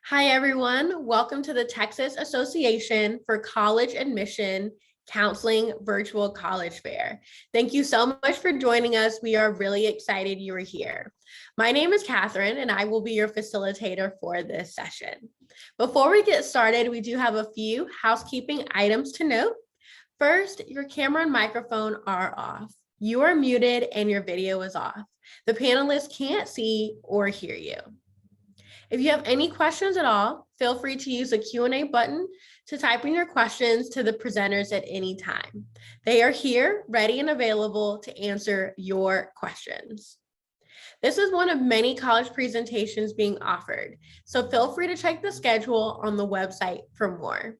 Hi, everyone. Welcome to the Texas Association for College Admission Counseling Virtual College Fair. Thank you so much for joining us. We are really excited you are here. My name is Catherine, and I will be your facilitator for this session. Before we get started, we do have a few housekeeping items to note. First, your camera and microphone are off. You are muted and your video is off. The panelists can't see or hear you. If you have any questions at all, feel free to use the Q&A button to type in your questions to the presenters at any time. They are here, ready and available to answer your questions. This is one of many college presentations being offered, so feel free to check the schedule on the website for more.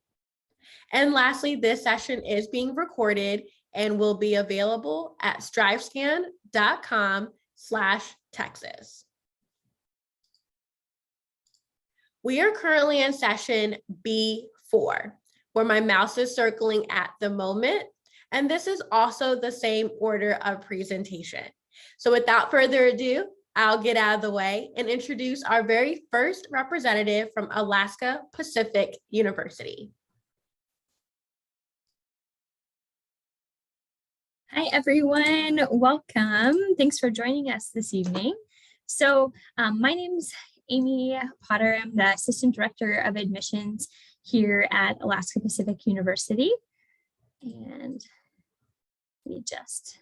And lastly, this session is being recorded and will be available at strivescan.com/Texas. We are currently in session B4, where my mouse is circling at the moment, and this is also the same order of presentation. So without further ado, I'll get out of the way and introduce our very first representative from Alaska Pacific University. Hi, everyone. Welcome. Thanks for joining us this evening. So my name's Amy Potter. I'm the Assistant Director of Admissions here at Alaska Pacific University. And let me just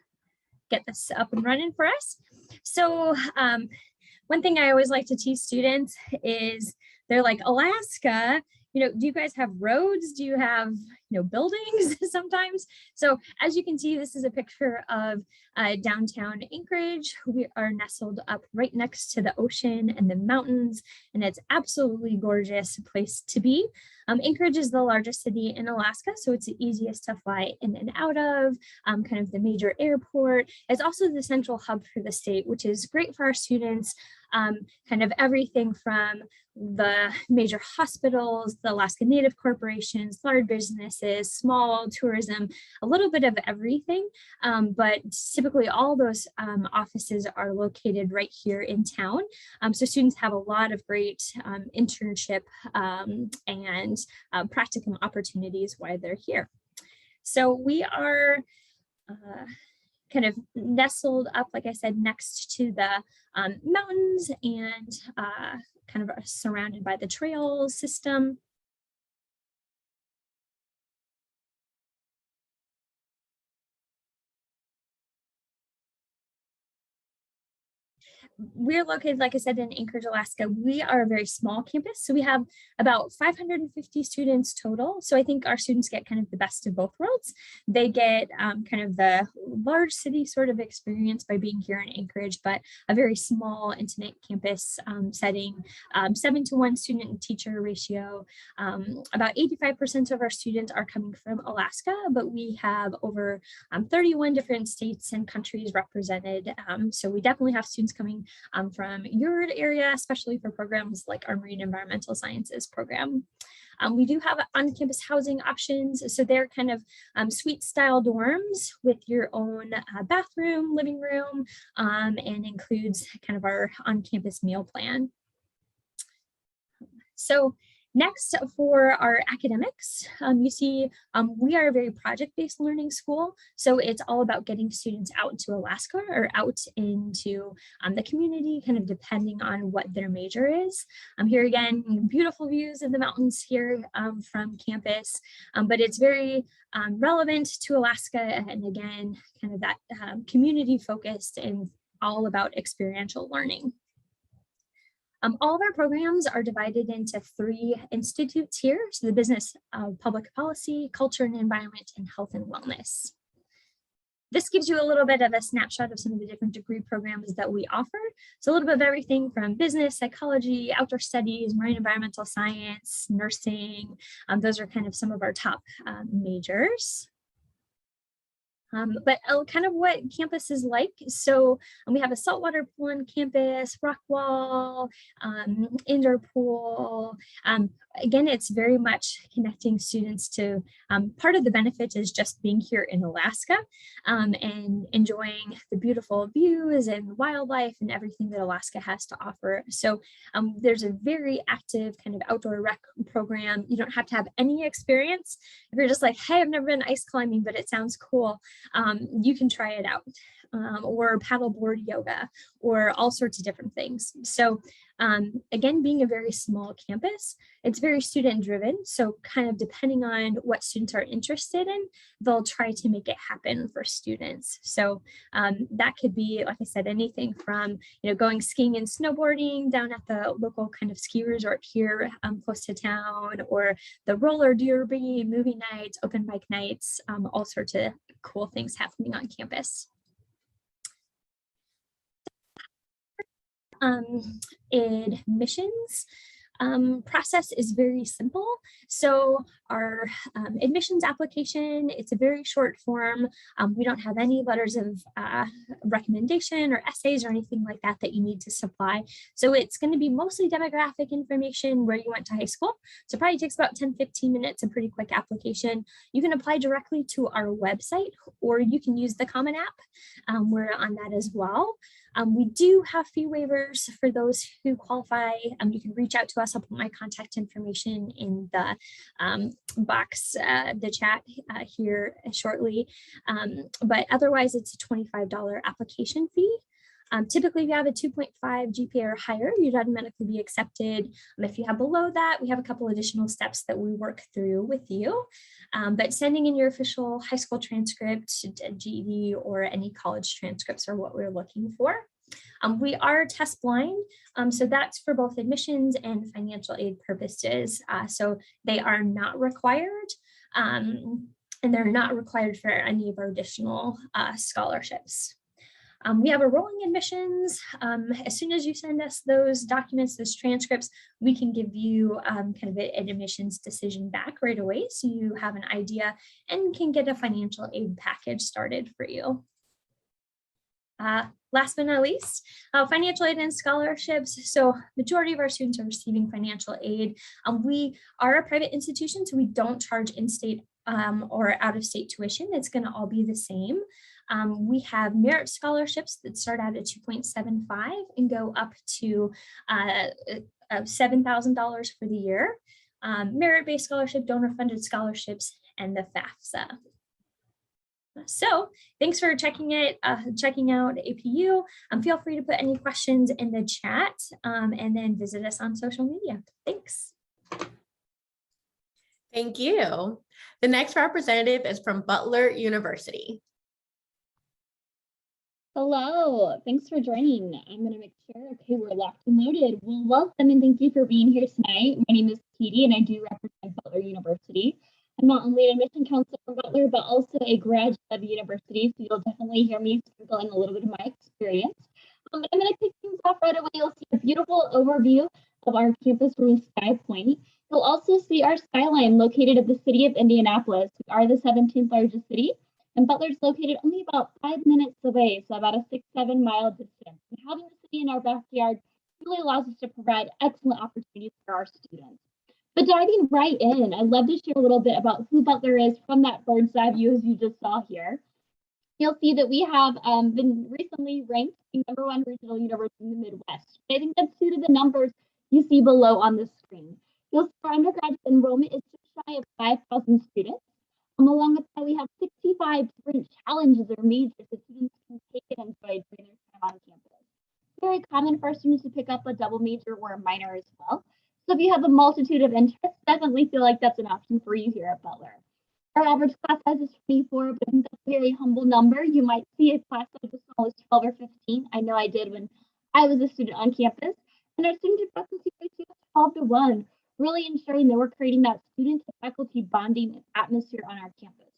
get this up and running for us. So one thing I always like to teach students is they're like, Alaska, do you guys have roads? Do you have, buildings sometimes? So as you can see, this is a picture of downtown Anchorage. We are nestled up right next to the ocean and the mountains, and it's absolutely gorgeous place to be. Anchorage is the largest city in Alaska, so it's the easiest to fly in and out of, kind of the major airport. It's also the central hub for the state, which is great for our students. Kind of everything from the major hospitals, the Alaska Native corporations, large businesses, small tourism, a little bit of everything. But typically all those offices are located right here in town. So students have a lot of great internship and practicum opportunities while they're here. So we are kind of nestled up, like I said, next to the mountains and kind of surrounded by the trail system. We're located, like I said, in Anchorage, Alaska. We are a very small campus, so we have about 550 students total. So I think our students get kind of the best of both worlds. They get kind of the large city sort of experience by being here in Anchorage, but a very small, intimate campus setting, 7-to-1 student and teacher ratio. About 85% of our students are coming from Alaska, but we have over 31 different states and countries represented. So we definitely have students coming from your area, especially for programs like our Marine Environmental Sciences program. We do have on-campus housing options. So they're kind of suite style dorms with your own bathroom, living room, and includes kind of our on-campus meal plan. So next, for our academics, you see we are a very project-based learning school. So it's all about getting students out to Alaska or out into the community, kind of depending on what their major is. Here again, beautiful views of the mountains here from campus, but it's very relevant to Alaska. And again, kind of that community focused and all about experiential learning. All of our programs are divided into 3 institutes here. So the business of public policy, culture and environment, and health and wellness. This gives you a little bit of a snapshot of some of the different degree programs that we offer. So a little bit of everything from business, psychology, outdoor studies, marine environmental science, nursing. Those are kind of some of our top majors. But kind of what campus is like. So we have a saltwater pool on campus, rock wall, indoor pool. Again, it's very much connecting students to part of the benefit is just being here in Alaska and enjoying the beautiful views and wildlife and everything that Alaska has to offer. So there's a very active kind of outdoor rec program. You don't have to have any experience. If you're just like, hey, I've never been ice climbing, but it sounds cool, you can try it out, or paddleboard yoga, or all sorts of different things. So again, being a very small campus, it's very student driven. So kind of depending on what students are interested in, they'll try to make it happen for students. So that could be, like I said, anything from, going skiing and snowboarding down at the local kind of ski resort here close to town, or the roller derby, movie nights, open bike nights, all sorts of cool things happening on campus. Admissions process is very simple. So our admissions application, it's a very short form. We don't have any letters of recommendation or essays or anything like that that you need to supply. So it's going to be mostly demographic information, where you went to high school. So it probably takes about 10-15 minutes, a pretty quick application. You can apply directly to our website, or you can use the Common App. We're on that as well. We do have fee waivers for those who qualify. You can reach out to us. I'll put my contact information in the box, the chat here shortly. But otherwise, it's a $25 application fee. Typically, if you have a 2.5 GPA or higher, you'd automatically be accepted. If you have below that, we have a couple additional steps that we work through with you. But sending in your official high school transcript, GED, or any college transcripts are what we're looking for. We are test blind, so that's for both admissions and financial aid purposes. So they are not required, and they're not required for any of our additional scholarships. We have a rolling admissions. As soon as you send us those documents, those transcripts, we can give you kind of an admissions decision back right away, so you have an idea and can get a financial aid package started for you. Last but not least, financial aid and scholarships. So majority of our students are receiving financial aid. We are a private institution, so we don't charge in-state or out-of-state tuition. It's going to all be the same. We have merit scholarships that start out at 2.75 and go up to $7,000 for the year. Merit-based scholarship, donor-funded scholarships, and the FAFSA. So thanks for checking out APU. Feel free to put any questions in the chat, and then visit us on social media. Thanks. Thank you. The next representative is from Butler University. Hello, thanks for joining. I'm going to make sure, okay, we're locked and loaded. Well, welcome and thank you for being here tonight. My name is Katie and I do represent Butler University. I'm not only an admission counselor from Butler, but also a graduate of the university, so you'll definitely hear me sprinkle in a little bit of my experience. I'm going to kick things off right away. You'll see a beautiful overview of our campus from Sky Point. You'll also see our skyline located at the city of Indianapolis. We are the 17th largest city, and Butler is located only about 5 minutes away, so about a 6-7 mile distance. And having the city in our backyard really allows us to provide excellent opportunities for our students. But diving right in, I'd love to share a little bit about who Butler is from that bird's eye view as you just saw here. You'll see that we have been recently ranked the #1 regional university in the Midwest. I think that's due to the numbers you see below on the screen. You'll see our undergraduate enrollment is just shy of 5,000 students. Along with that, we have 65 different challenges or majors that students can take and enjoy during their time on campus. It's very common for our students to pick up a double major or a minor as well. So if you have a multitude of interests, definitely feel like that's an option for you here at Butler. Our average class size is 24, but I think that's a very humble number. You might see a class size as small as 12 or 15. I know I did when I was a student on campus. And our student to faculty ratio is 12-1, really ensuring that we're creating that student to faculty bonding atmosphere on our campus,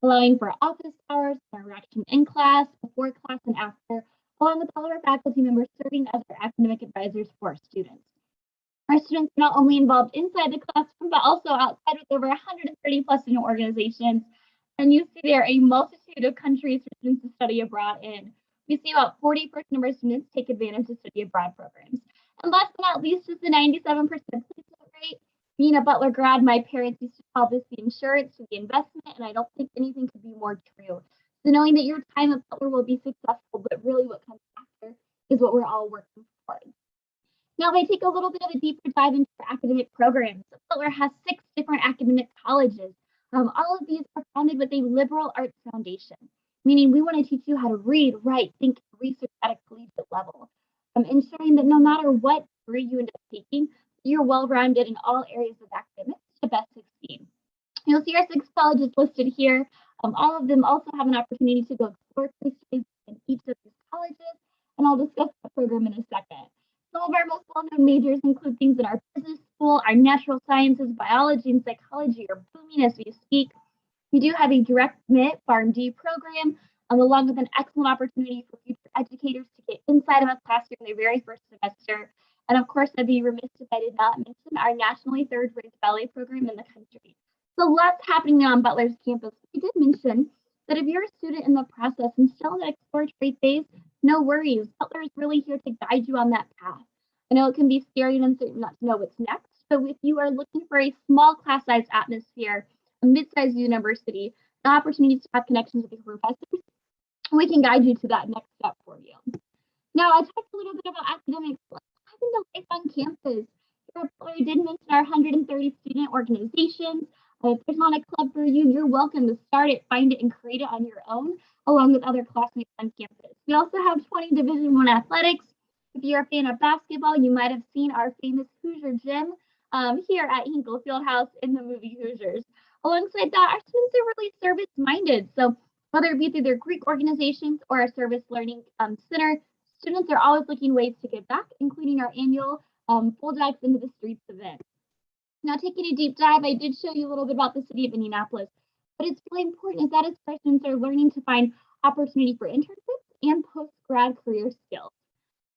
allowing for office hours, interaction in class, before class, and after, along with all of our faculty members serving as our academic advisors for our students. Our students are not only involved inside the classroom, but also outside with over 130 plus student organizations. and you see there a multitude of countries for students to study abroad in. We see about 40% of our students take advantage of study abroad programs. And last but not least is the 97% placement rate. Being a Butler grad, my parents used to call this the insurance to the investment, and I don't think anything could be more true. So knowing that your time at Butler will be successful, but really what comes after is what we're all working towards. Now, if I take a little bit of a deeper dive into our academic programs, Butler has 6 different academic colleges. All of these are founded with a liberal arts foundation, meaning we want to teach you how to read, write, think, research at a collegiate level, ensuring that no matter what degree you end up taking, you're well-rounded in all areas of academics to best succeed. You'll see our 6 colleges listed here. All of them also have an opportunity to go explore studies in each of these colleges, and I'll discuss that program in a second. Some of our most well-known majors include things in our business school, our natural sciences, biology, and psychology are booming as we speak. We do have a direct admit PharmD program, along with an excellent opportunity for future educators to get inside of a classroom their very first semester. And of course, I'd be remiss if I did not mention our nationally third-ranked ballet program in the country. So lots happening on Butler's campus. We did mention that if you're a student in the process and still in that exploratory phase, no worries. Butler is really here to guide you on that path. I know it can be scary and uncertain not to know what's next, but if you are looking for a small class size atmosphere, a mid-sized university, the opportunity to have connections with your professors, we can guide you to that next step for you. Now, I talked a little bit about academics. Let's dive into life on campus. Here at Butler, I did mention our 130 student organizations. If there's not a club for you, you're welcome to start it, find it, and create it on your own, along with other classmates on campus. We also have 20 Division I athletics. If you're a fan of basketball, you might have seen our famous Hoosier gym here at Hinkle Fieldhouse in the movie Hoosiers. Alongside that, our students are really service-minded. So whether it be through their Greek organizations or our service learning center, students are always looking ways to give back, including our annual Bulldogs into the Streets event. Now, taking a deep dive, I did show you a little bit about the city of Indianapolis, but it's really important is that as freshmen are learning to find opportunity for internships and post-grad career skills.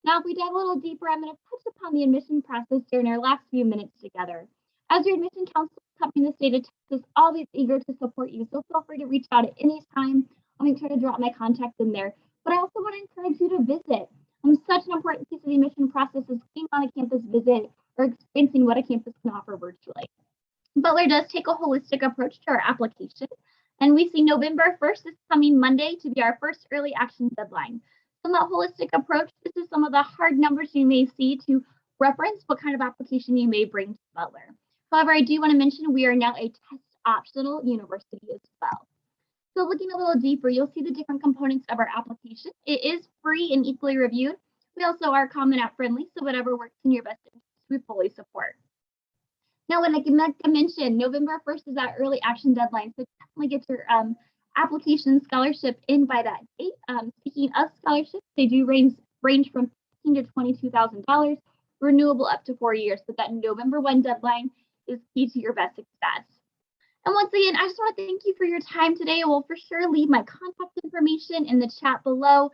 Now, if we dive a little deeper, I'm going to touch upon the admission process during our last few minutes together. As your admission counselor covering the state of Texas, always eager to support you, so feel free to reach out at any time. I'll make sure to drop my contact in there. But I also want to encourage you to visit. Such an important piece of the admission process is being on a campus visit or experiencing what a campus can offer virtually. Butler does take a holistic approach to our application, and we see November 1st is coming Monday to be our first early action deadline. From that holistic approach, this is some of the hard numbers you may see to reference what kind of application you may bring to Butler. However, I do want to mention we are now a test optional university as well. So looking a little deeper, you'll see the different components of our application. It is free and equally reviewed. We also are Common App friendly, so whatever works in your best interest, we fully support. Now, when I mentioned November 1st is that early action deadline, so definitely get your application scholarship in by that date. Speaking of scholarships, they do range from $15,000 to $22,000, renewable up to 4 years, but that November 1 deadline is key to your best success. And once again, I just want to thank you for your time today. I will for sure leave my contact information in the chat below.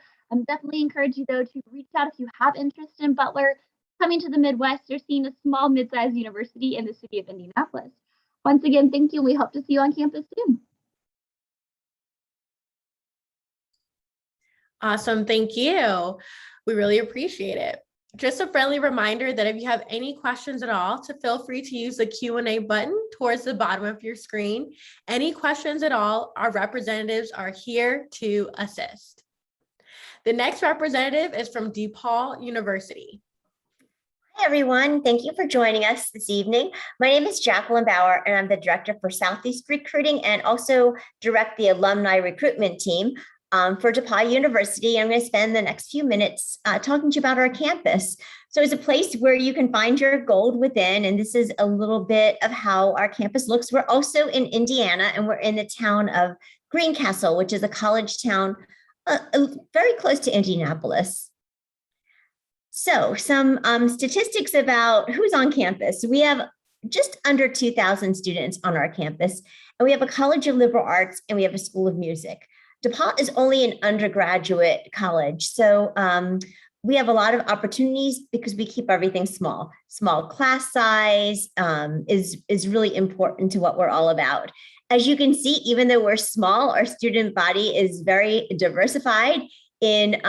Definitely encourage you, though, to reach out if you have interest in Butler, coming to the Midwest, or seeing a small mid-sized university in the city of Indianapolis. Once again, thank you. We hope to see you on campus soon. Awesome. Thank you. We really appreciate it. Just a friendly reminder that if you have any questions at all, to feel free to use the Q&A button towards the bottom of your screen. Any questions at all, our representatives are here to assist. The next representative is from DePaul University. Hi, everyone. Thank you for joining us this evening. My name is Jacqueline Bauer, and I'm the Director for Southeast Recruiting and also direct the alumni recruitment team for DePauw University. I'm going to spend the next few minutes talking to you about our campus. So it's a place where you can find your gold within, and this is a little bit of how our campus looks. We're also in Indiana, and we're in the town of Greencastle, which is a college town very close to Indianapolis. So some statistics about who's on campus. We have just under 2,000 students on our campus, and we have a College of Liberal Arts, and we have a School of Music. DePaul is only an undergraduate college, so We have a lot of opportunities because we keep everything small. Small class size is really important to what we're all about. As you can see, even though we're small, our student body is very diversified in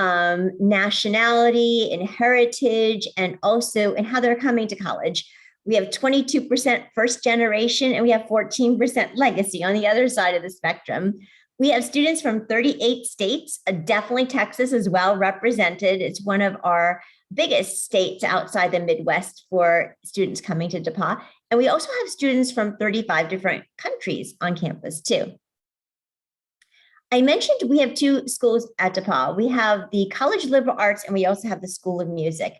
nationality, in heritage, and also in how they're coming to college. We have 22% first generation, and we have 14% legacy on the other side of the spectrum. We have students from 38 states, definitely Texas is well represented. It's one of our biggest states outside the Midwest for students coming to DePauw. And we also have students from 35 different countries on campus too. I mentioned we have two schools at DePauw. We have the College of Liberal Arts, and we also have the School of Music.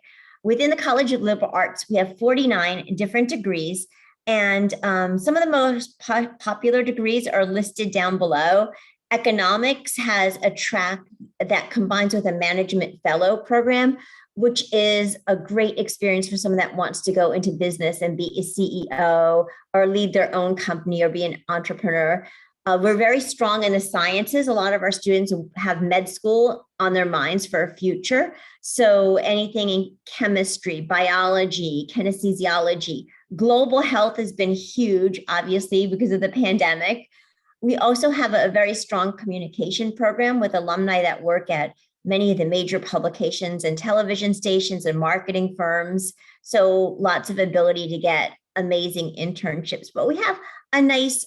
Within the College of Liberal Arts, we have 49 different degrees, and some of the most popular degrees are listed down below. Economics has a track that combines with a management fellow program, which is a great experience for someone that wants to go into business and be a CEO or lead their own company or be an entrepreneur. We're very strong in the sciences. A lot of our students have med school on their minds for a future. So anything in chemistry, biology, kinesiology, global health has been huge, obviously, because of the pandemic. We also have a very strong communication program with alumni that work at many of the major publications and television stations and marketing firms. So lots of ability to get amazing internships. But we have a nice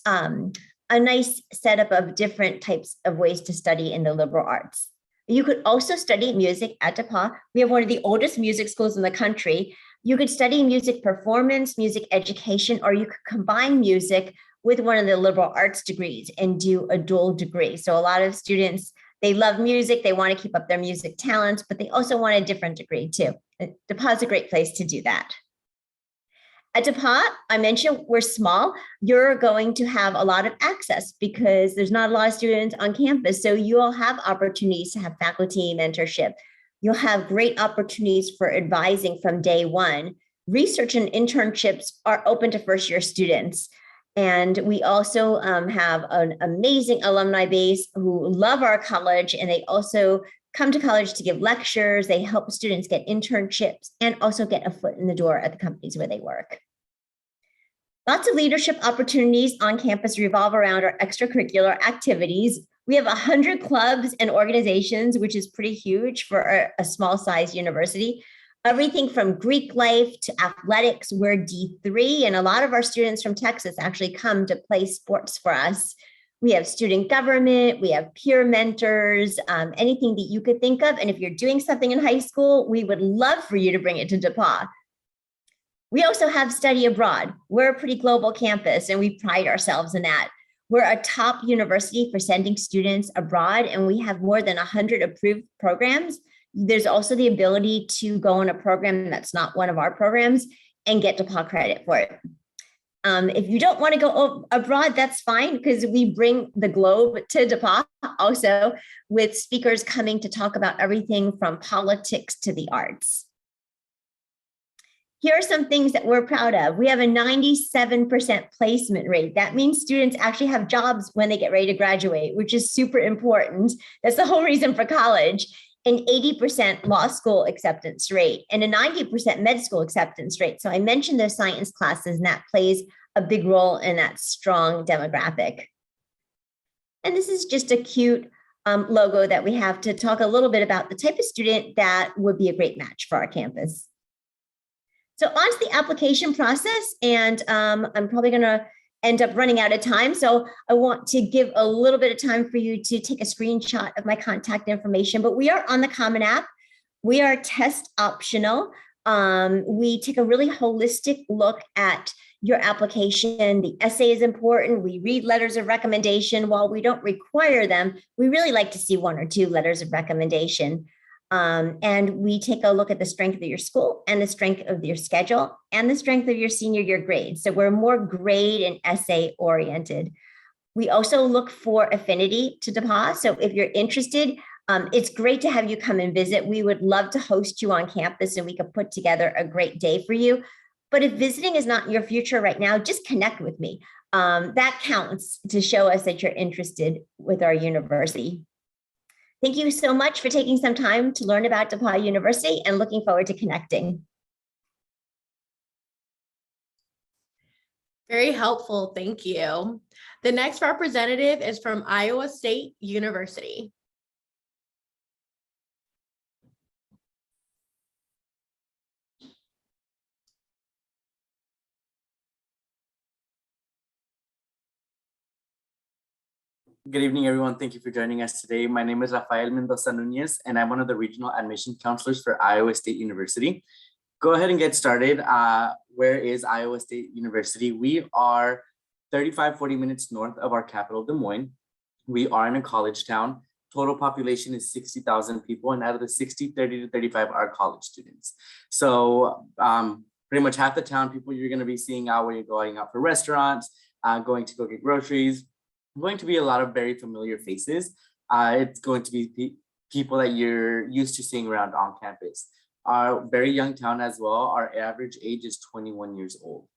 setup of different types of ways to study in the liberal arts. You could also study music at DePauw. We have one of the oldest music schools in the country. You could study music performance, music education, or you could combine music with one of the liberal arts degrees and do a dual degree. So a lot of students, they love music, they want to keep up their music talents, but they also want a different degree too. DePauw is a great place to do that. At DePauw, I mentioned we're small. You're going to have a lot of access because there's not a lot of students on campus. So you'll have opportunities to have faculty mentorship. You'll have great opportunities for advising from day one. Research and internships are open to first-year students. And we also have an amazing alumni base who love our college, and they also come to college to give lectures. They help students get internships and also get a foot in the door at the companies where they work. Lots of leadership opportunities on campus revolve around our extracurricular activities. We have 100 clubs and organizations, which is pretty huge for a small size university. Everything from Greek life to athletics, we're D3, and a lot of our students from Texas actually come to play sports for us. We have student government, we have peer mentors, anything that you could think of. And if you're doing something in high school, we would love for you to bring it to DePauw. We also have study abroad. We're a pretty global campus, and we pride ourselves in that. We're a top university for sending students abroad, and we have more than 100 approved programs. There's also the ability to go on a program that's not one of our programs and get DePauw credit for it. If you don't want to go abroad, that's fine, because we bring the globe to DePauw also, with speakers coming to talk about everything from politics to the arts. Here are some things that we're proud of. We have a 97% placement rate. That means students actually have jobs when they get ready to graduate, which is super important. That's the whole reason for college. An 80% law school acceptance rate and a 90% med school acceptance rate. So I mentioned those science classes, and that plays a big role in that strong demographic. And this is just a cute logo that we have to talk a little bit about the type of student that would be a great match for our campus. So on to the application process, and I'm probably going to end up running out of time. So I want to give a little bit of time for you to take a screenshot of my contact information, but we are on the Common App. We are test optional. We take a really holistic look at your application. The essay is important. We read letters of recommendation. While we don't require them, we really like to see 1 or 2 letters of recommendation. And we take a look at the strength of your school and the strength of your schedule and the strength of your senior year grades. So we're more grade and essay oriented. We also look for affinity to DePauw. So if you're interested, it's great to have you come and visit. We would love to host you on campus, and we could put together a great day for you. But if visiting is not your future right now, just connect with me. That counts to show us that you're interested with our university. Thank you so much for taking some time to learn about DePauw University and looking forward to connecting. Very helpful, thank you. The next representative is from Iowa State University. Good evening, everyone. Thank you for joining us today. My name is Rafael Mendoza Nunez, and I'm one of the regional admission counselors for Iowa State University. Go ahead and get started. Where is Iowa State University? We are 40 minutes north of our capital, Des Moines. We are in a college town. Total population is 60,000 people, and out of the 60, 30 to 35 are college students. So pretty much half the town people you're going to be seeing out when you're going out for restaurants, going to go get groceries. Going to be a lot of very familiar faces. It's going to be people that you're used to seeing around on campus. Our very young town as well. Our average age is 21 years old.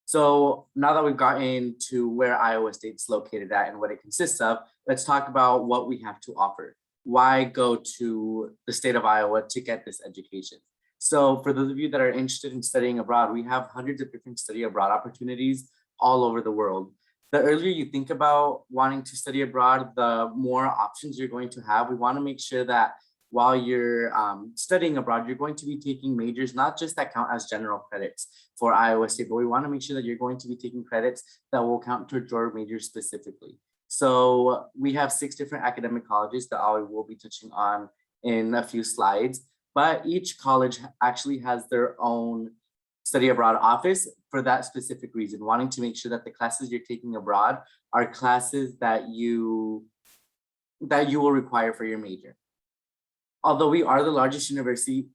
So now that we've gotten into where Iowa State's located at and what it consists of, let's talk about what we have to offer. Why go to the state of Iowa to get this education? So for those of you that are interested in studying abroad, we have hundreds of different study abroad opportunities all over the world. The earlier you think about wanting to study abroad, the more options you're going to have. We want to make sure that while you're studying abroad, you're going to be taking majors, not just that count as general credits for Iowa State, but we want to make sure that you're going to be taking credits that will count towards your major specifically. So we have 6 different academic colleges that I will be touching on in a few slides, but each college actually has their own study abroad office for that specific reason, wanting to make sure that the classes you're taking abroad are classes that you will require for your major. Although we are the largest university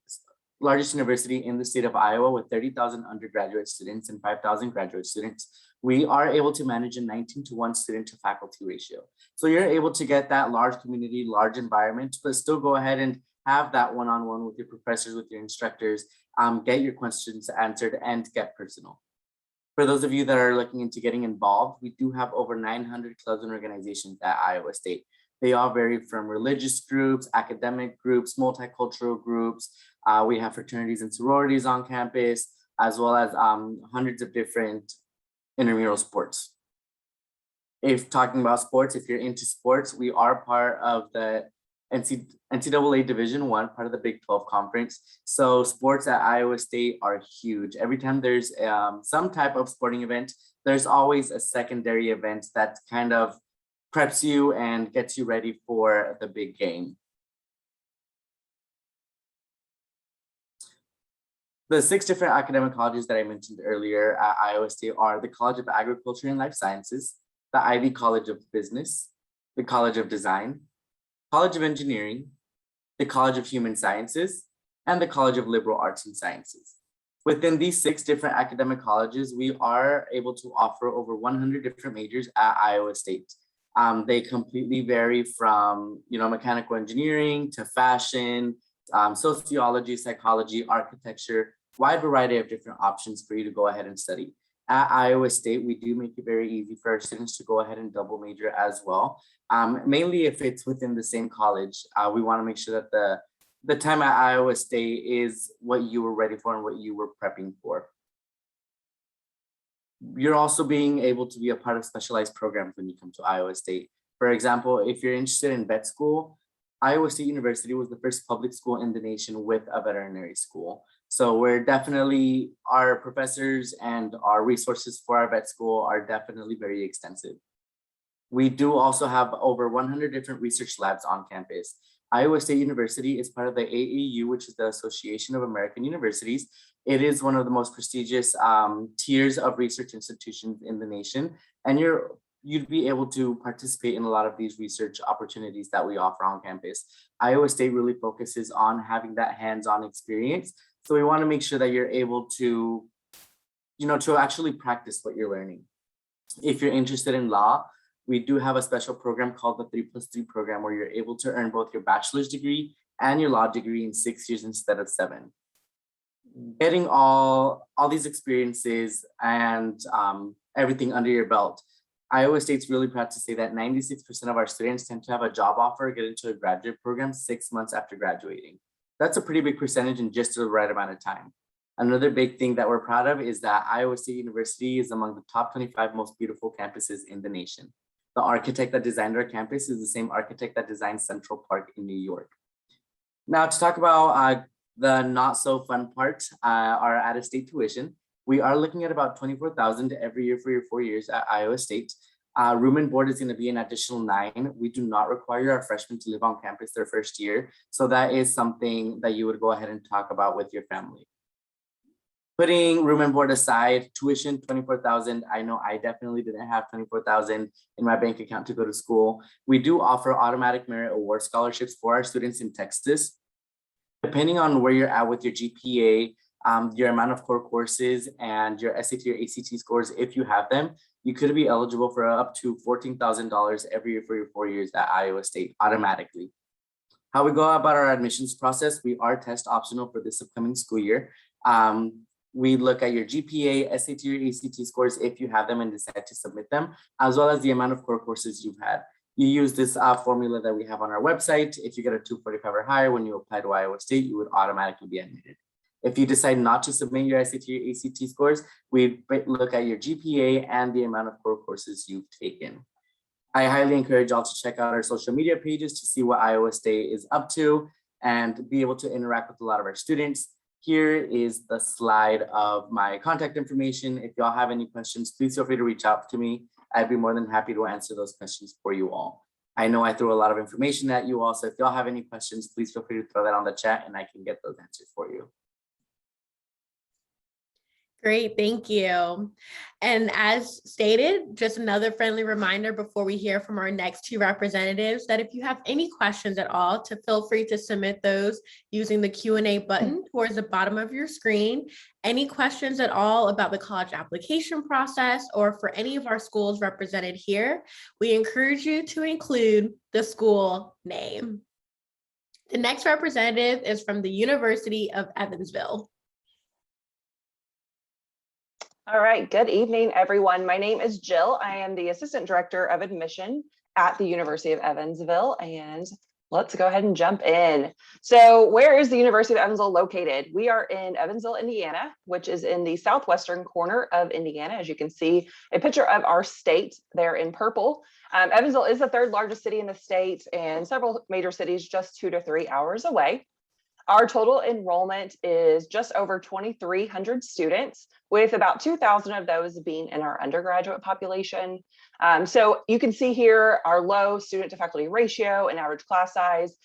in the state of Iowa with 30,000 undergraduate students and 5,000 graduate students, we are able to manage a 19-to-1 student to faculty ratio. So you're able to get that large community, large environment, but still go ahead and have that one-on-one with your professors, with your instructors, get your questions answered and get personal. For those of you that are looking into getting involved, we do have over 900 clubs and organizations at Iowa State. They all vary from religious groups, academic groups, multicultural groups. We have fraternities and sororities on campus, as well as hundreds of different intramural sports. If talking about sports, if you're into sports, we are part of the NCAA Division I, part of the Big 12 conference. So sports at Iowa State are huge. Every time there's some type of sporting event, there's always a secondary event that kind of preps you and gets you ready for the big game. The 6 different academic colleges that I mentioned earlier at Iowa State are the College of Agriculture and Life Sciences, the Ivy College of Business, the College of Design, College of Engineering, the College of Human Sciences, and the College of Liberal Arts and Sciences. Within these 6 different academic colleges, we are able to offer over 100 different majors at Iowa State. They completely vary from, mechanical engineering to fashion, sociology, psychology, architecture, wide variety of different options for you to go ahead and study. At Iowa State, we do make it very easy for our students to go ahead and double major as well. Mainly if it's within the same college, we want to make sure that the time at Iowa State is what you were ready for and what you were prepping for. You're also being able to be a part of specialized programs when you come to Iowa State. For example, if you're interested in vet school, Iowa State University was the first public school in the nation with a veterinary school. So we're definitely, our professors and our resources for our vet school are definitely very extensive. We do also have over 100 different research labs on campus. Iowa State University is part of the AAU, which is the Association of American Universities. It is one of the most prestigious tiers of research institutions in the nation. And you'd be able to participate in a lot of these research opportunities that we offer on campus. Iowa State really focuses on having that hands-on experience. So we want to make sure that you're able to, to actually practice what you're learning. If you're interested in law, we do have a special program called the 3+3 program where you're able to earn both your bachelor's degree and your law degree in 6 years instead of 7. Getting all these experiences and everything under your belt, Iowa State's really proud to say that 96% of our students tend to have a job offer or get into a graduate program 6 months after graduating. That's a pretty big percentage in just the right amount of time. Another big thing that we're proud of is that Iowa State University is among the top 25 most beautiful campuses in the nation. The architect that designed our campus is the same architect that designed Central Park in New York. Now to talk about the not so fun part, our out-of-state tuition. We are looking at about $24,000 every year for your 4 years at Iowa State. Room and board is going to be an additional $9,000. We do not require our freshmen to live on campus their first year. So that is something that you would go ahead and talk about with your family. Putting room and board aside, tuition, $24,000. I know I definitely didn't have $24,000 in my bank account to go to school. We do offer automatic merit award scholarships for our students in Texas. Depending on where you're at with your GPA, your amount of core courses and your SAT or ACT scores, if you have them, you could be eligible for up to $14,000 every year for your 4 years at Iowa State automatically. How we go about our admissions process, we are test optional for this upcoming school year. We look at your GPA, SAT or ACT scores if you have them and decide to submit them, as well as the amount of core courses you've had. You use this formula that we have on our website. If you get a 245 or higher when you apply to Iowa State, you would automatically be admitted. If you decide not to submit your SAT or ACT scores, we look at your GPA and the amount of core courses you've taken. I highly encourage y'all to check out our social media pages to see what Iowa State is up to and be able to interact with a lot of our students. Here is the slide of my contact information. If y'all have any questions, please feel free to reach out to me. I'd be more than happy to answer those questions for you all. I know I threw a lot of information at you all, so if y'all have any questions, please feel free to throw that on the chat and I can get those answers for you. Great, thank you. And as stated, just another friendly reminder before we hear from our next two representatives that if you have any questions at all, to feel free to submit those using the Q&A button towards the bottom of your screen. Any questions at all about the college application process or for any of our schools represented here, we encourage you to include the school name. The next representative is from the University of Evansville. All right, good evening, everyone. My name is Jill. I am the Assistant Director of Admission at the University of Evansville, and let's go ahead and jump in. So where is the University of Evansville located? We are in Evansville, Indiana, which is in the southwestern corner of Indiana. As you can see, a picture of our state there in purple. Evansville is the third largest city in the state and several major cities just 2 to 3 hours away. Our total enrollment is just over 2,300 students, with about 2,000 of those being in our undergraduate population. So you can see here our low student to faculty ratio and average class size.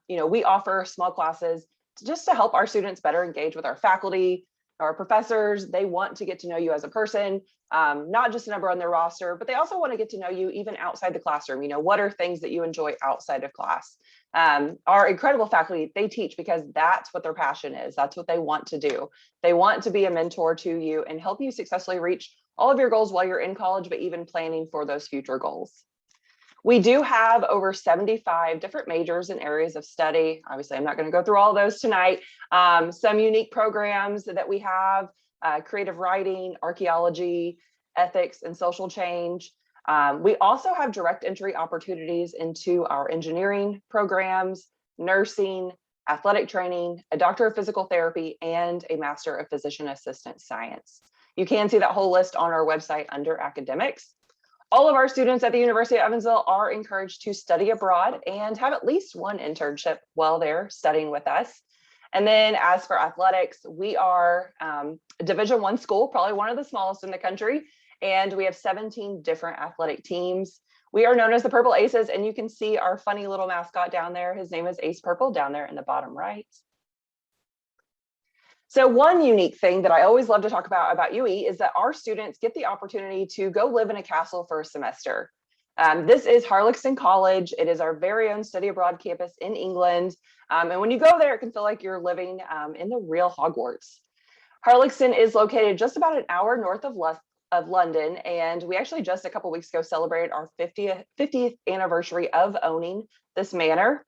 We offer small classes just to help our students better engage with our faculty, our professors. They want to get to know you as a person, not just a number on their roster, but they also want to get to know you even outside the classroom. What are things that you enjoy outside of class? Our incredible faculty, they teach because that's what their passion is. That's what they want to do. They want to be a mentor to you and help you successfully reach all of your goals while you're in college, but even planning for those future goals. We do have over 75 different majors and areas of study. Obviously, I'm not going to go through all of those tonight. Some unique programs that we have, creative writing, archaeology, ethics, and social change. We also have direct entry opportunities into our engineering programs, nursing, athletic training, a doctor of physical therapy, and a master of physician assistant science. You can see that whole list on our website under academics. All of our students at the University of Evansville are encouraged to study abroad and have at least one internship while they're studying with us. And then as for athletics, we are a Division I school, probably one of the smallest in the country. And we have 17 different athletic teams. We are known as the Purple Aces, and you can see our funny little mascot down there. His name is Ace Purple down there in the bottom right. So one unique thing that I always love to talk about UE is that our students get the opportunity to go live in a castle for a semester. This is Harlaxton College. It is our very own study abroad campus in England. And when you go there, it can feel like you're living in the real Hogwarts. Harlaxton is located just about an hour north of London, and we actually just a couple weeks ago celebrated our 50th anniversary of owning this manor.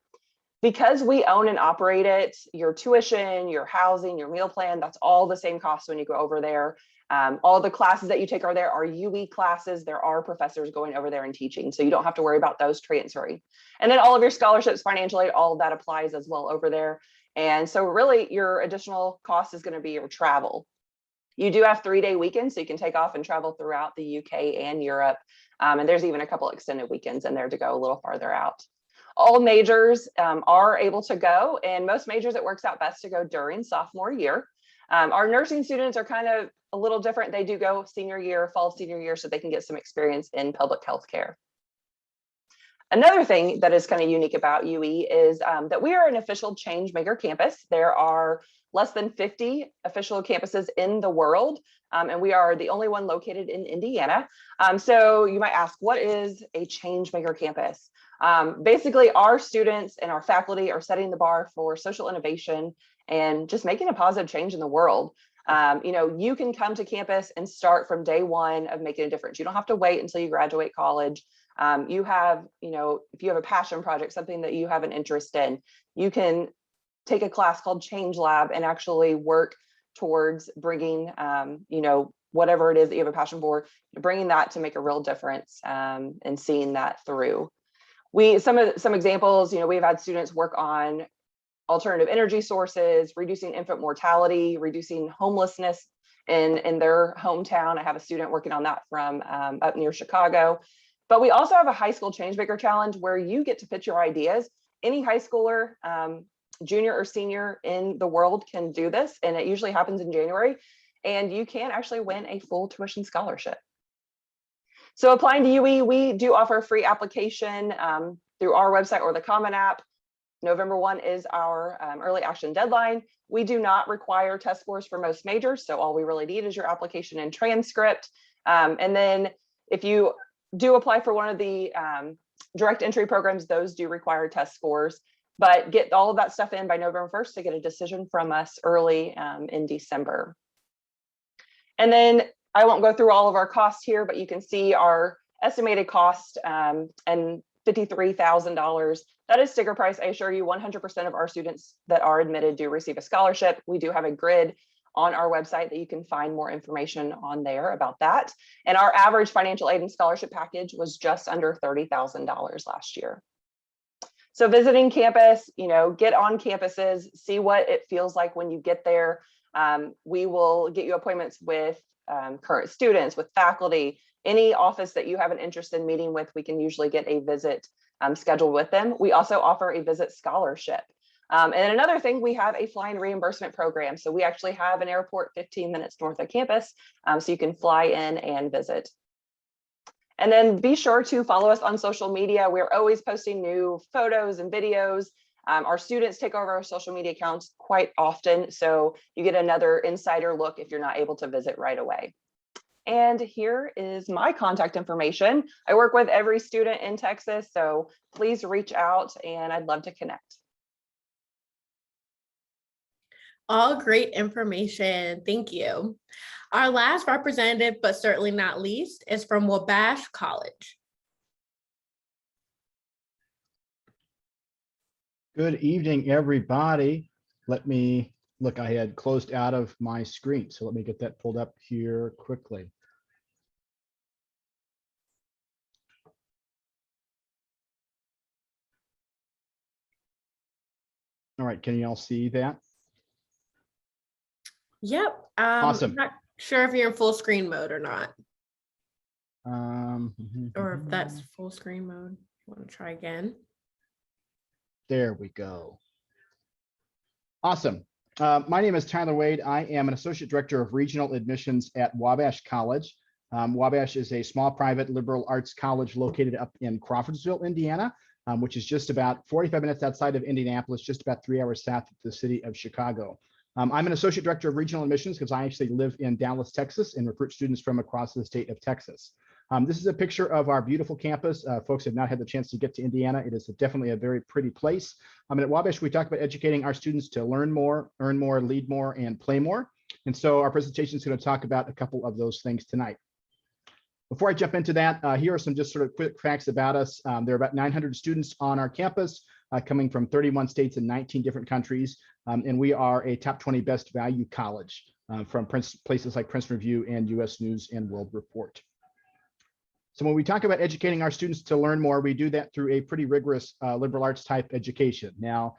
Because we own and operate it, your tuition, your housing, your meal plan, that's all the same cost when you go over there. All the classes that you take are there are UE classes. There are professors going over there and teaching, so you don't have to worry about those transferring. And then all of your scholarships, financial aid, all of that applies as well over there. And so really your additional cost is going to be your travel. You do have 3-day weekends, so you can take off and travel throughout the UK and Europe. And there's even a couple extended weekends in there to go a little farther out. All majors are able to go, and most majors it works out best to go during sophomore year. Our nursing students are kind of a little different. They do go senior year, fall senior year, so they can get some experience in public health care. Another thing that is kind of unique about UE is that we are an official change maker campus. There are less than 50 official campuses in the world, and we are the only one located in Indiana. So you might ask, what is a change maker campus? Basically, our students and our faculty are setting the bar for social innovation and just making a positive change in the world. You can come to campus and start from day one of making a difference. You don't have to wait until you graduate college. If you have a passion project, something that you have an interest in, you can take a class called Change Lab and actually work towards bringing, whatever it is that you have a passion for, bringing that to make a real difference and seeing that through. Some examples, we've had students work on alternative energy sources, reducing infant mortality, reducing homelessness in their hometown. I have a student working on that from up near Chicago. But we also have a high school change maker challenge where you get to pitch your ideas. Any high schooler, junior or senior in the world can do this, and it usually happens in January, and you can actually win a full tuition scholarship. So applying to UE, we do offer a free application through our website or the Common App. November 1 is our early action deadline. We do not require test scores for most majors, so all we really need is your application and transcript. And then if you do apply for one of the direct entry programs, those do require test scores, but get all of that stuff in by November 1st to get a decision from us early in December. And then I won't go through all of our costs here, but you can see our estimated cost and $53,000. That is sticker price. I assure you 100% of our students that are admitted do receive a scholarship. We do have a grid on our website that you can find more information on there about that. And our average financial aid and scholarship package was just under $30,000 last year. So visiting campus, get on campuses, see what it feels like when you get there. We will get you appointments with current students, with faculty, any office that you have an interest in meeting with. We can usually get a visit scheduled with them. We also offer a visit scholarship. And another thing, we have a flying reimbursement program. So we actually have an airport 15 minutes north of campus, so you can fly in and visit. And then be sure to follow us on social media. We're always posting new photos and videos. Our students take over our social media accounts quite often, so you get another insider look if you're not able to visit right away. And here is my contact information. I work with every student in Texas, so please reach out and I'd love to connect. All great information. Thank you. Our last representative, but certainly not least, is from Wabash College. Good evening, everybody. Let me look, I had closed out of my screen, so let me get that pulled up here quickly. All right, can you all see that? Yep. Awesome. I'm not sure if you're in full screen mode or not, Mhm. or if that's full screen mode. Want to try again? There we go. Awesome. My name is Tyler Wade. I am an Associate Director of Regional Admissions at Wabash College. Wabash is a small private liberal arts college located up in Crawfordsville, Indiana, which is just about 45 minutes outside of Indianapolis, just about 3 hours south of the city of Chicago. I'm an Associate Director of Regional Admissions because I actually live in Dallas, Texas, and recruit students from across the state of Texas. This is a picture of our beautiful campus. Folks have not had the chance to get to Indiana. It is definitely a very pretty place. And at Wabash, we talk about educating our students to learn more, earn more, lead more, and play more. And so our presentation is going to talk about a couple of those things tonight. Before I jump into that, here are some just sort of quick facts about us. There are about 900 students on our campus, coming from 31 states and 19 different countries. And we are a top 20 best value college from places like Princeton Review and US News and World Report. So when we talk about educating our students to learn more, we do that through a pretty rigorous liberal arts type education. Now,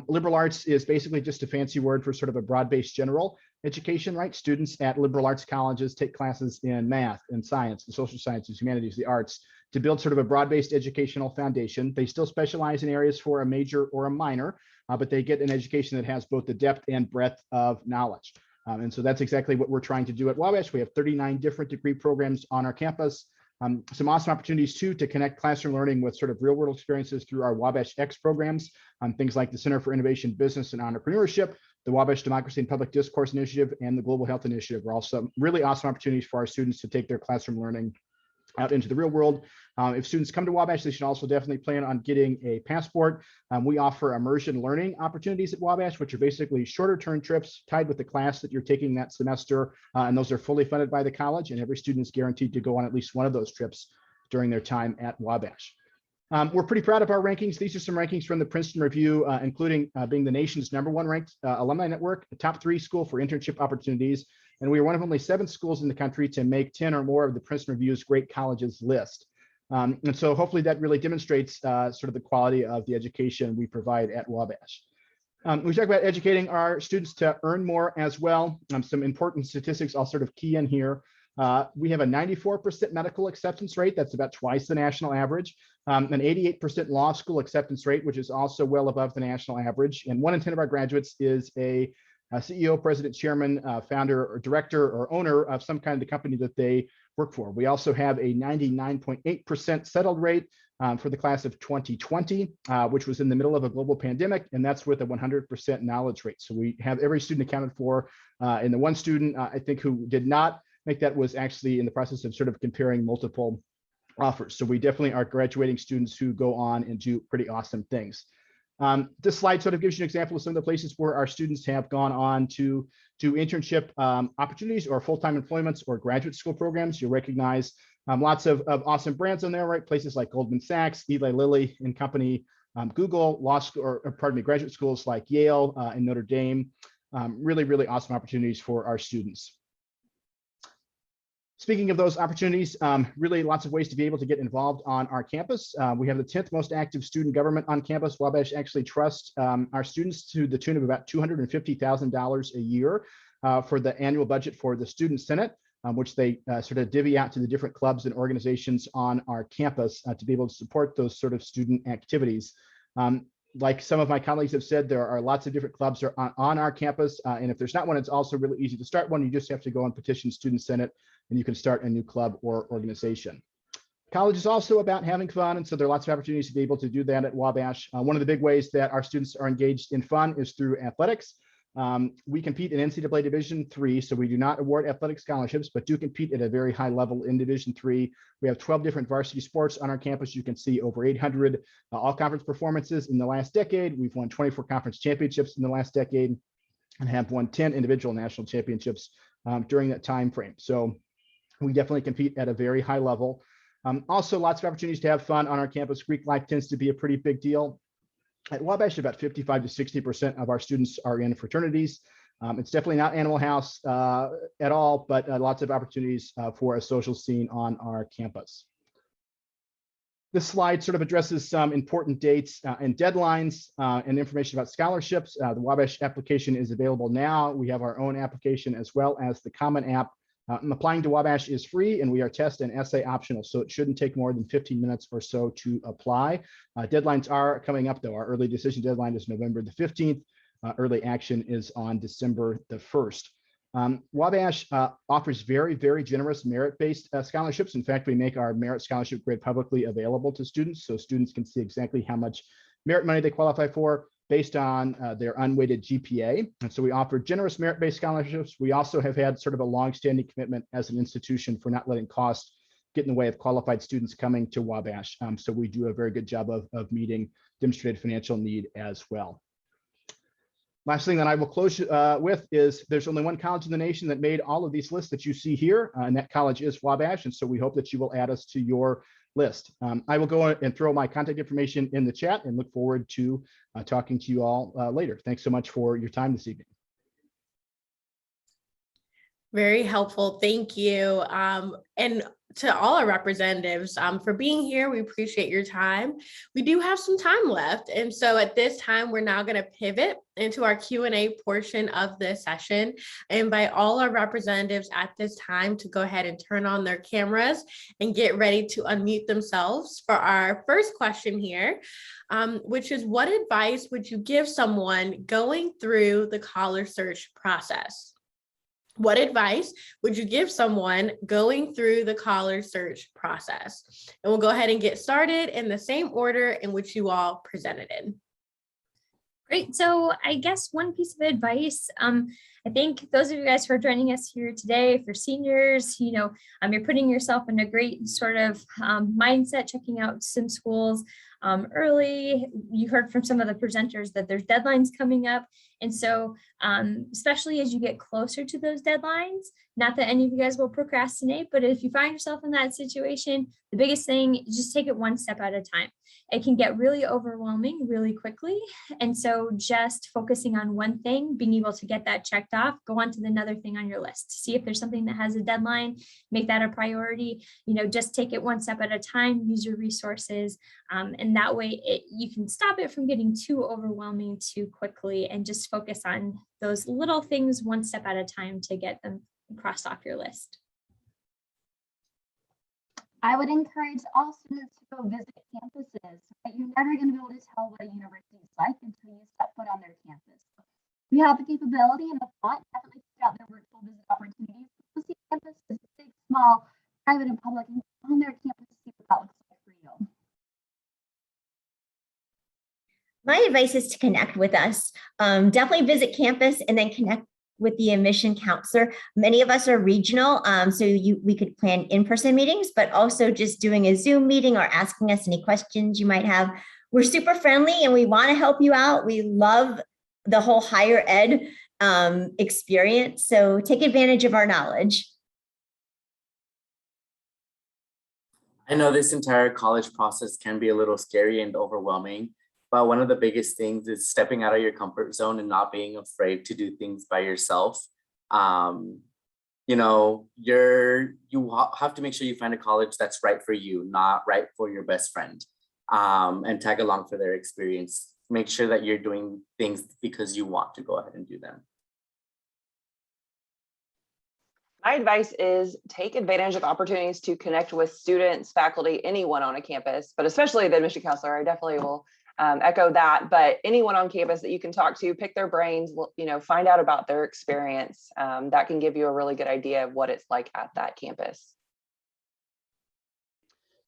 liberal arts is basically just a fancy word for sort of a broad-based general education, right? Students at liberal arts colleges take classes in math and science, the social sciences, humanities, the arts, to build sort of a broad-based educational foundation. They still specialize in areas for a major or a minor, but they get an education that has both the depth and breadth of knowledge. And so that's exactly what we're trying to do at Wabash. We have 39 different degree programs on our campus. Some awesome opportunities too to connect classroom learning with sort of real world experiences through our Wabash X programs, things like the Center for Innovation, Business and Entrepreneurship, the Wabash Democracy and Public Discourse Initiative, and the Global Health Initiative are also really awesome opportunities for our students to take their classroom learning out into the real world. If students come to Wabash, they should also definitely plan on getting a passport. We offer immersion learning opportunities at Wabash, which are basically shorter term trips tied with the class that you're taking that semester. And those are fully funded by the college, and every student is guaranteed to go on at least one of those trips during their time at Wabash. We're pretty proud of our rankings. These are some rankings from the Princeton Review, including being the nation's #1 ranked alumni network, a top 3 school for internship opportunities. And we are one of only 7 schools in the country to make 10 or more of the Princeton Review's great colleges list. And so hopefully that really demonstrates sort of the quality of the education we provide at Wabash. We talk about educating our students to earn more as well. Some important statistics I'll sort of key in here. We have a 94% medical acceptance rate. That's about twice the national average. An 88% law school acceptance rate, which is also well above the national average. And 1 in 10 of our graduates is a CEO, president, chairman, founder, or director, or owner of some kind of the company that they work for. We also have a 99.8% settled rate for the class of 2020, which was in the middle of a global pandemic, and that's with a 100% knowledge rate. So we have every student accounted for. And the one student, I think, who did not make that was actually in the process of sort of comparing multiple offers. So we definitely are graduating students who go on and do pretty awesome things. This slide sort of gives you an example of some of the places where our students have gone on to internship opportunities or full-time employments or graduate school programs. You'll recognize lots of awesome brands on there, right? Places like Goldman Sachs, Eli Lilly and Company, Google, law school, or pardon me, graduate schools like Yale and Notre Dame. Really, really awesome opportunities for our students. Speaking of those opportunities, really lots of ways to be able to get involved on our campus. We have the 10th most active student government on campus. Wabash actually trusts our students to the tune of about $250,000 a year for the annual budget for the Student Senate, which they sort of divvy out to the different clubs and organizations on our campus to be able to support those sort of student activities. Like some of my colleagues have said, there are lots of different clubs on our campus. And if there's not one, it's also really easy to start one. You just have to go and petition Student Senate, and you can start a new club or organization. College is also about having fun, and so there are lots of opportunities to be able to do that at Wabash. One of the big ways that our students are engaged in fun is through athletics. We compete in NCAA Division III, so we do not award athletic scholarships, but do compete at a very high level in Division III. We have 12 different varsity sports on our campus. You can see over 800 all-conference performances in the last decade. We've won 24 conference championships in the last decade and have won 10 individual national championships during that time frame. So we definitely compete at a very high level. Also, lots of opportunities to have fun on our campus. Greek life tends to be a pretty big deal. At Wabash, about 55 to 60% of our students are in fraternities. It's definitely not Animal House at all, but lots of opportunities for a social scene on our campus. This slide sort of addresses some important dates and deadlines and information about scholarships. The Wabash application is available now. We have our own application as well as the Common App. Applying to Wabash is free, and we are test and essay optional, so it shouldn't take more than 15 minutes or so to apply. Deadlines are coming up, though. Our early decision deadline is November the 15th. Early action is on December the 1st. Wabash offers very, very generous merit-based scholarships. In fact, we make our merit scholarship grid publicly available to students, so students can see exactly how much merit money they qualify for based on their unweighted GPA. And so we offer generous merit-based scholarships. We also have had sort of a long-standing commitment as an institution for not letting cost get in the way of qualified students coming to Wabash. So we do a very good job of meeting demonstrated financial need as well. Last thing that I will close with is there's only one college in the nation that made all of these lists that you see here, and that college is Wabash. And so we hope that you will add us to your list. I will go and throw my contact information in the chat and look forward to talking to you all later. Thanks so much for your time this evening. Very helpful. Thank you. And to all our representatives for being here. We appreciate your time. We do have some time left. And so at this time, we're now going to pivot into our Q&A portion of this session. I invite all our representatives at this time to go ahead and turn on their cameras and get ready to unmute themselves for our first question here, which is, what advice would you give someone going through the college search process? What advice would you give someone going through the college search process? And we'll go ahead and get started in the same order in which you all presented it. Great. So I guess one piece of advice, I think those of you guys who are joining us here today, for seniors, you're putting yourself in a great sort of mindset, checking out some schools early. You heard from some of the presenters that there's deadlines coming up. And so especially as you get closer to those deadlines, not that any of you guys will procrastinate, but if you find yourself in that situation, the biggest thing is just take it one step at a time. It can get really overwhelming really quickly. And so just focusing on one thing, being able to get that checked off, go on to another thing on your list. See if there's something that has a deadline, make that a priority, just take it one step at a time, use your resources. And that way you can stop it from getting too overwhelming too quickly and just focus on those little things one step at a time to get them crossed off your list. I would encourage all students to go visit campuses. Right? You're never going to be able to tell what a university is like until you step foot on their campus. If you have the capability and the thought, definitely check out their virtual visit opportunities. Go see campuses, big, small, private, and public, and on their campus to see what that looks like for you. My advice is to connect with us. Definitely visit campus and then connect with the admission counselor. Many of us are regional, so we could plan in-person meetings, but also just doing a Zoom meeting or asking us any questions you might have. We're super friendly and we want to help you out. We love the whole higher ed experience, so take advantage of our knowledge. I know this entire college process can be a little scary and overwhelming, but one of the biggest things is stepping out of your comfort zone and not being afraid to do things by yourself. You have to make sure you find a college that's right for you, not right for your best friend, and tag along for their experience. Make sure that you're doing things because you want to go ahead and do them. My advice is take advantage of opportunities to connect with students, faculty, anyone on a campus, but especially the admission counselor. I definitely will echo that, but anyone on campus that you can talk to, pick their brains, find out about their experience. That can give you a really good idea of what it's like at that campus.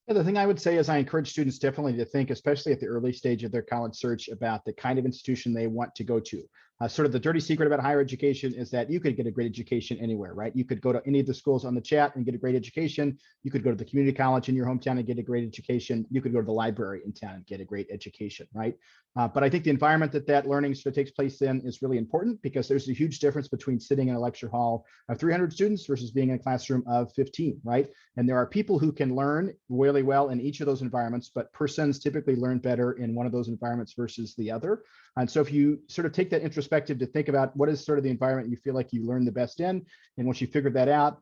Yeah, the thing I would say is I encourage students definitely to think, especially at the early stage of their college search, about the kind of institution they want to go to. Sort of the dirty secret about higher education is that you could get a great education anywhere, right? You could go to any of the schools on the chat and get a great education. You could go to the community college in your hometown and get a great education. You could go to the library in town and get a great education, right? But I think the environment that learning sort of takes place in is really important, because there's a huge difference between sitting in a lecture hall of 300 students versus being in a classroom of 15, right? And there are people who can learn really well in each of those environments, but persons typically learn better in one of those environments versus the other. And so if you sort of take that introspective to think about what is sort of the environment you feel like you learn the best in, and once you figure that out,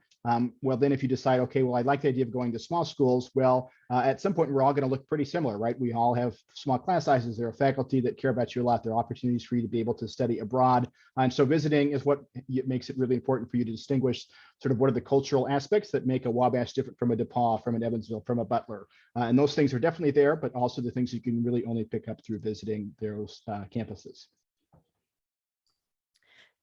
well, then if you decide, okay, well, I like the idea of going to small schools, well, at some point, we're all going to look pretty similar, right? We all have small class sizes. There are faculty that care about you a lot. There are opportunities for you to be able to study abroad. And so visiting is what makes it really important for you to distinguish sort of what are the cultural aspects that make a Wabash different from a DePauw, from an Evansville, from a Butler. And those things are definitely there, but also the things you can really only pick up through visiting those campuses.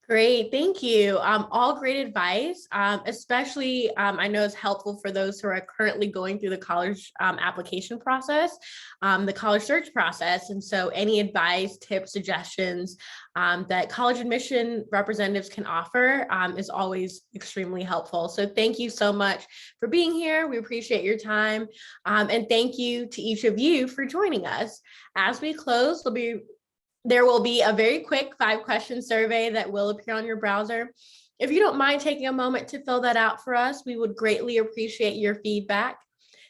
Great, thank you. All great advice, especially I know it's helpful for those who are currently going through the college application process, the college search process. And so any advice, tips, suggestions that college admission representatives can offer is always extremely helpful. So thank you so much for being here. We appreciate your time. And thank you to each of you for joining us. As we close, we'll be There will be a very quick 5-question survey that will appear on your browser. If you don't mind taking a moment to fill that out for us, we would greatly appreciate your feedback.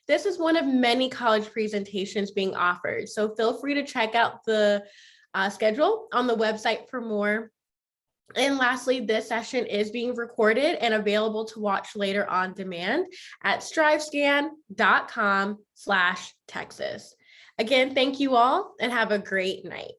This is one of many college presentations being offered, so feel free to check out the schedule on the website for more. And lastly, this session is being recorded and available to watch later on demand at strivescan.com/Texas. Again, thank you all and have a great night.